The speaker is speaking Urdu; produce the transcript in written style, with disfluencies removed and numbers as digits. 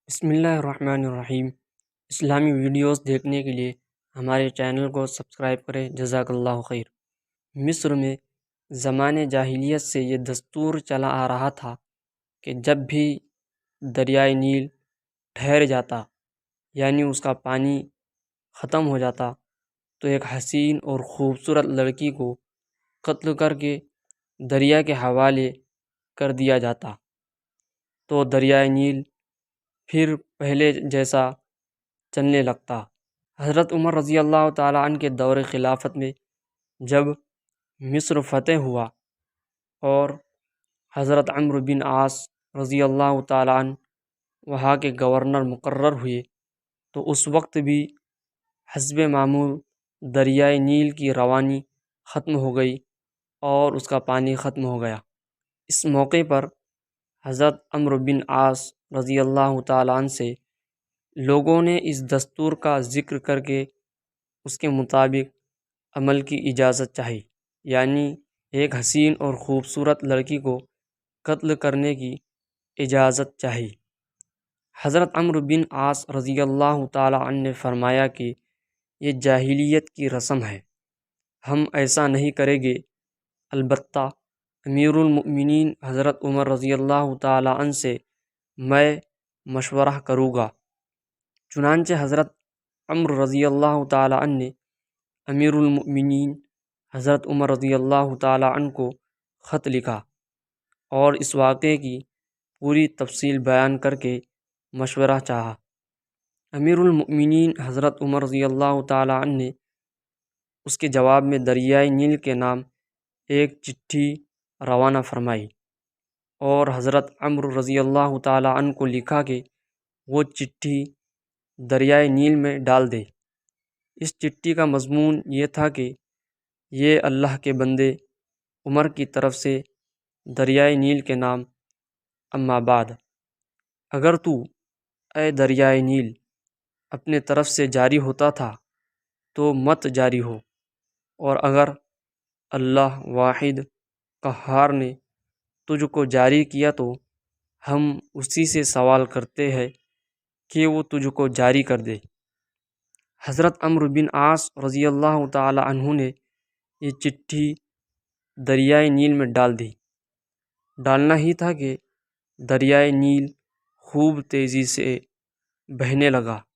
بسم اللہ الرحمن الرحیم۔ اسلامی ویڈیوز دیکھنے کے لیے ہمارے چینل کو سبسکرائب کریں، جزاک اللہ خیر۔ مصر میں زمانے جاہلیت سے یہ دستور چلا آ رہا تھا کہ جب بھی دریائے نیل ٹھہر جاتا، یعنی اس کا پانی ختم ہو جاتا، تو ایک حسین اور خوبصورت لڑکی کو قتل کر کے دریا کے حوالے کر دیا جاتا، تو دریائے نیل پھر پہلے جیسا چلنے لگتا۔ حضرت عمر رضی اللہ تعالیٰ عنہ کے دور خلافت میں جب مصر فتح ہوا اور حضرت عمرو بن عاص رضی اللہ تعالیٰ عنہ وہاں کے گورنر مقرر ہوئے، تو اس وقت بھی حسب معمول دریائے نیل کی روانی ختم ہو گئی اور اس کا پانی ختم ہو گیا۔ اس موقع پر حضرت عمرو بن عاص رضی اللہ تعالیٰ عنہ سے لوگوں نے اس دستور کا ذکر کر کے اس کے مطابق عمل کی اجازت چاہی، یعنی ایک حسین اور خوبصورت لڑکی کو قتل کرنے کی اجازت چاہی۔ حضرت عمرو بن عاص رضی اللہ تعالیٰ عنہ نے فرمایا کہ یہ جاہلیت کی رسم ہے، ہم ایسا نہیں کریں گے، البتہ امیر المؤمنین حضرت عمر رضی اللہ تعالیٰ عنہ سے میں مشورہ کروں گا۔ چنانچہ حضرت عمر رضی اللہ تعالیٰ عنہ نے امیر المؤمنین حضرت عمر رضی اللہ تعالیٰ عنہ کو خط لکھا اور اس واقعے کی پوری تفصیل بیان کر کے مشورہ چاہا۔ امیر المؤمنین حضرت عمر رضی اللہ تعالیٰ عنہ نے اس کے جواب میں دریائے نیل کے نام ایک چٹھی روانہ فرمائی اور حضرت عمر رضی اللہ تعالیٰ عنہ کو لکھا کہ وہ چٹھی دریائے نیل میں ڈال دے۔ اس چٹھی کا مضمون یہ تھا کہ یہ اللہ کے بندے عمر کی طرف سے دریائے نیل کے نام، اما بعد، اگر تو اے دریائے نیل اپنے طرف سے جاری ہوتا تھا تو مت جاری ہو، اور اگر اللہ واحد قہار نے تجھ کو جاری کیا تو ہم اسی سے سوال کرتے ہیں کہ وہ تجھ کو جاری کر دے۔ حضرت عمرو بن عاص رضی اللہ تعالی عنہ نے یہ چٹھی دریائے نیل میں ڈال دی۔ ڈالنا ہی تھا کہ دریائے نیل خوب تیزی سے بہنے لگا